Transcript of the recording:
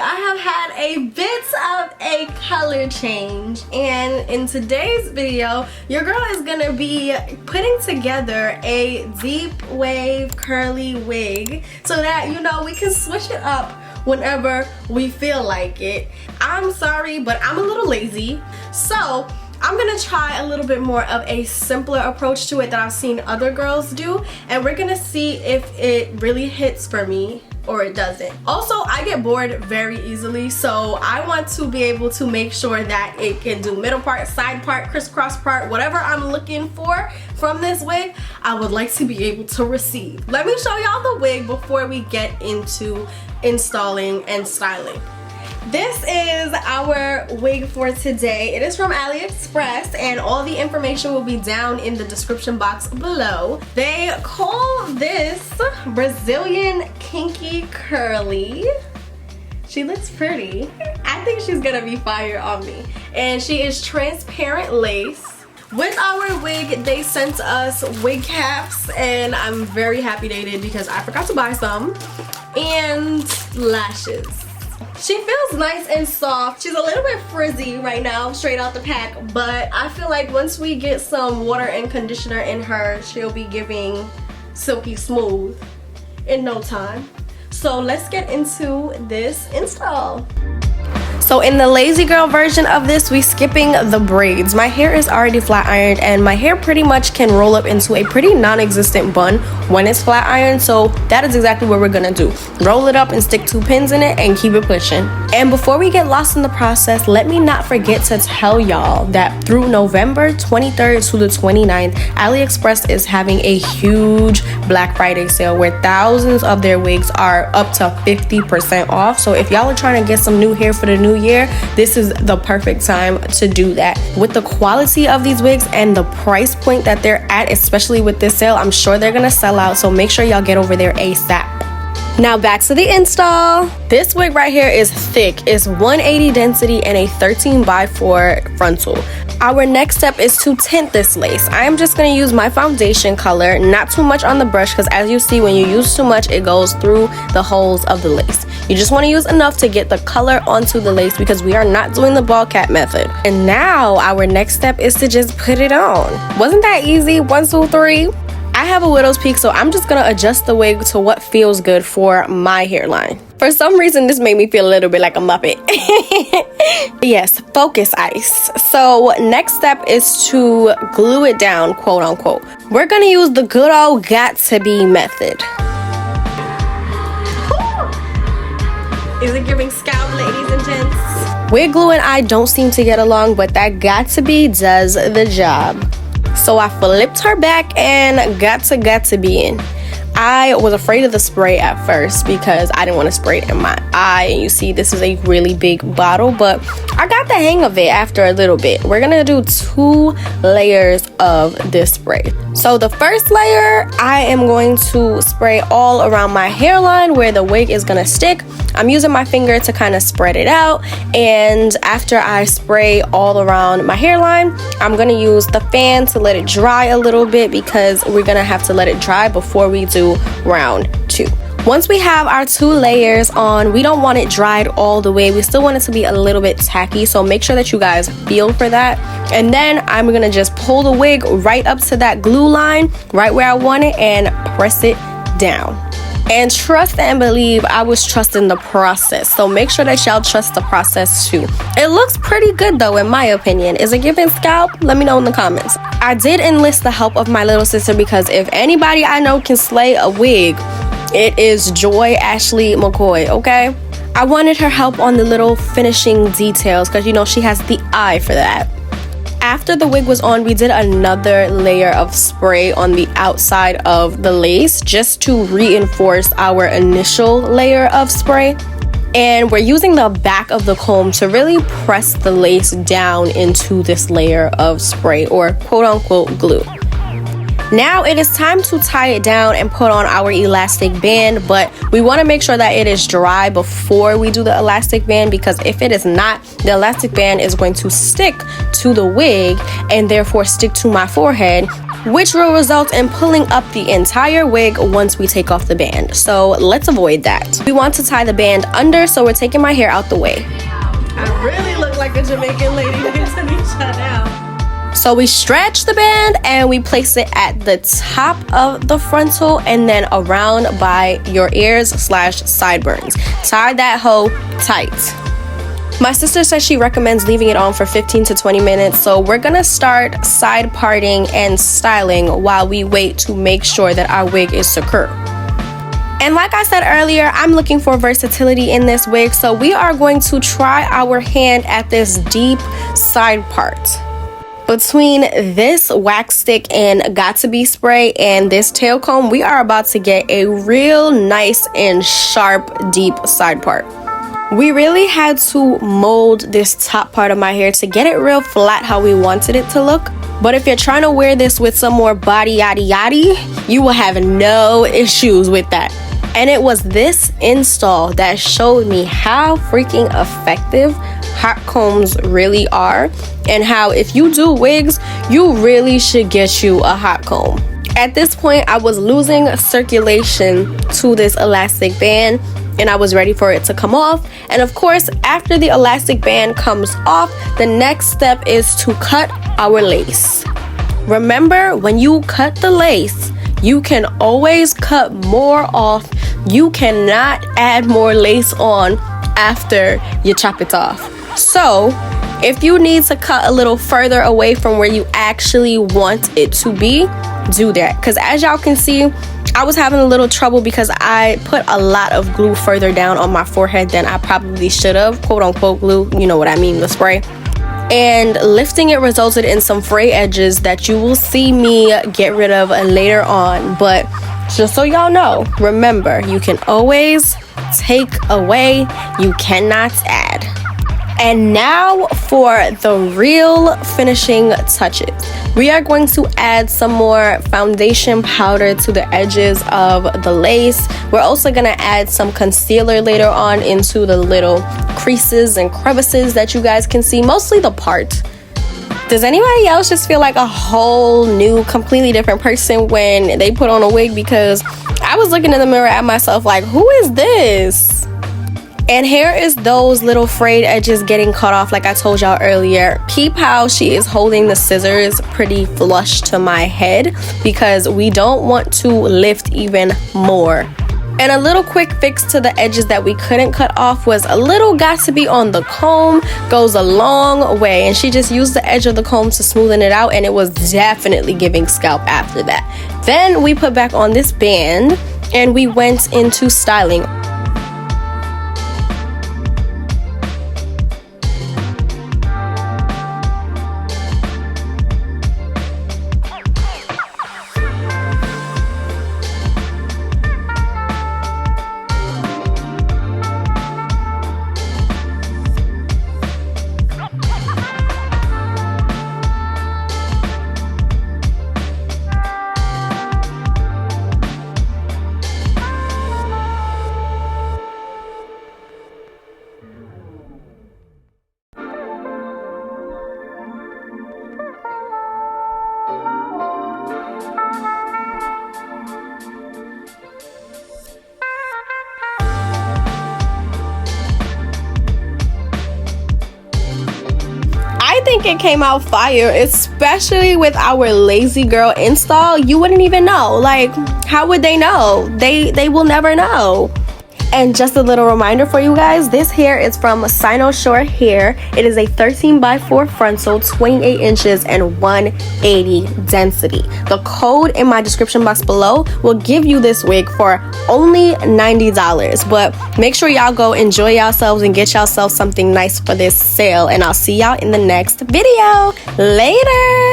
I have had a bit of a color change, and in today's video your girl is gonna be putting together a deep wave curly wig so that, you know, we can switch it up whenever we feel like it. I'm sorry, but I'm a little lazy, so I'm gonna try a little bit more of a simpler approach to it that I've seen other girls do, and we're gonna see if it really hits for me or it doesn't. Also, I get bored very easily, so I want to be able to make sure that it can do middle part, side part, crisscross part, whatever I'm looking for from this wig, I would like to be able to receive. Let me show y'all the wig before we get into installing and styling. This is our wig for today. It is from AliExpress, and all the information will be down in the description box below. They call this Brazilian kinky curly. She looks pretty. I think she's gonna be fire on me. And she is transparent lace. With our wig, they sent us wig caps, and I'm very happy they did because I forgot to buy some, and lashes. She feels nice and soft. She's a little bit frizzy right now, straight out the pack, but I feel like once we get some water and conditioner in her, she'll be giving silky smooth in no time. So let's get into this install. So in the lazy girl version of this, we skipping the braids. My hair is already flat ironed, and my hair pretty much can roll up into a pretty non-existent bun when it's flat ironed, so that is exactly what we're gonna do. Roll it up and stick 2 pins in it and keep it pushing. And before we get lost in the process, let me not forget to tell y'all that through November 23rd to the 29th, AliExpress is having a huge Black Friday sale where thousands of their wigs are up to 50% off. So if y'all are trying to get some new hair for the new year, this is the perfect time to do that. With the quality of these wigs and the price point that they're at, especially with this sale, I'm sure they're gonna sell out, so make sure y'all get over there ASAP. Now back to the install. This wig right here is thick. It's 180 density and a 13x4 frontal. Our next step is to tint this lace. I am just going to use my foundation color, not too much on the brush, because as you see, when you use too much, it goes through the holes of the lace. You just want to use enough to get the color onto the lace because we are not doing the ball cap method. And now our next step is to just put it on. Wasn't that easy? 1, 2, 3. I have a widow's peak, so I'm just gonna adjust the wig to what feels good for my hairline. For some reason, this made me feel a little bit like a Muppet. Yes, focus ice. So next step is to glue it down, quote unquote. We're gonna use the good old got to be method. Is it giving scalp, ladies and gents? Wig glue and I don't seem to get along, but that got to be does the job. So I flipped her back and got to be in. I was afraid of the spray at first because I didn't want to spray it in my eye. And you see, this is a really big bottle, but I got the hang of it after a little bit. We're gonna do 2 layers of this spray. So the first layer, I am going to spray all around my hairline where the wig is gonna stick. I'm using my finger to kind of spread it out, and after I spray all around my hairline, I'm gonna use the fan to let it dry a little bit because we're gonna have to let it dry before we do round 2. Once we have our 2 layers on, we don't want it dried all the way. We still want it to be a little bit tacky, so make sure that you guys feel for that. And then I'm gonna just pull the wig right up to that glue line, right where I want it, and press it down. And trust and believe, I was trusting the process, so make sure that y'all trust the process too. It looks pretty good though, in my opinion. Is it giving scalp? Let me know in the comments. I did enlist the help of my little sister because if anybody I know can slay a wig, it is Joy Ashley McCoy, okay? I wanted her help on the little finishing details because, you know, she has the eye for that. After the wig was on, we did another layer of spray on the outside of the lace just to reinforce our initial layer of spray. And we're using the back of the comb to really press the lace down into this layer of spray, or quote unquote glue. Now it is time to tie it down and put on our elastic band, but we want to make sure that it is dry before we do the elastic band, because if it is not, the elastic band is going to stick to the wig and therefore stick to my forehead, which will result in pulling up the entire wig once we take off the band. So let's avoid that. We want to tie the band under, so we're taking my hair out the way. I really look like a Jamaican lady next to me now. So we stretch the band and we place it at the top of the frontal and then around by your ears / sideburns. Tie that hoe tight. My sister says she recommends leaving it on for 15 to 20 minutes, so we're gonna start side parting and styling while we wait to make sure that our wig is secure. And like I said earlier, I'm looking for versatility in this wig, so we are going to try our hand at this deep side part. Between this wax stick and 𝐵 spray and this tail comb, we are about to get a real nice and sharp deep side part. We really had to mold this top part of my hair to get it real flat how we wanted it to look. But if you're trying to wear this with some more body yaddy yaddy, you will have no issues with that. And it was this install that showed me how freaking effective hot combs really are, and how if you do wigs, you really should get you a hot comb. At this point, I was losing circulation to this elastic band and I was ready for it to come off. And of course, after the elastic band comes off, the next step is to cut our lace. Remember, when you cut the lace, you can always cut more off. You cannot add more lace on after you chop it off. So if you need to cut a little further away from where you actually want it to be, do that. Because as y'all can see, I was having a little trouble because I put a lot of glue further down on my forehead than I probably should have. Quote unquote glue, you know what I mean, the spray. And lifting it resulted in some fray edges that you will see me get rid of later on. But just so y'all know, remember, you can always take away, you cannot add. And now for the real finishing touches. We are going to add some more foundation powder to the edges of the lace. We're also going to add some concealer later on into the little creases and crevices that you guys can see, mostly the part. Does anybody else just feel like a whole new, completely different person when they put on a wig? Because I was looking in the mirror at myself like, who is this? And here is those little frayed edges getting cut off like I told y'all earlier. Peep how she is holding the scissors pretty flush to my head, because we don't want to lift even more. And a little quick fix to the edges that we couldn't cut off was a little 𝐵 on the comb. Goes a long way, and she just used the edge of the comb to smoothen it out, and it was definitely giving scalp after that. Then we put back on this band and we went into styling. I think it came out fire, especially with our lazy girl install. You wouldn't even know. Like, how would they know? They will never know. And just a little reminder for you guys, this hair is from CYNOSURE hair. It is a 13x4 frontal, 28 inches and 180 density. The code in my description box below will give you this wig for only $90. But make sure y'all go enjoy yourselves and get yourself something nice for this sale. And I'll see y'all in the next video. Later.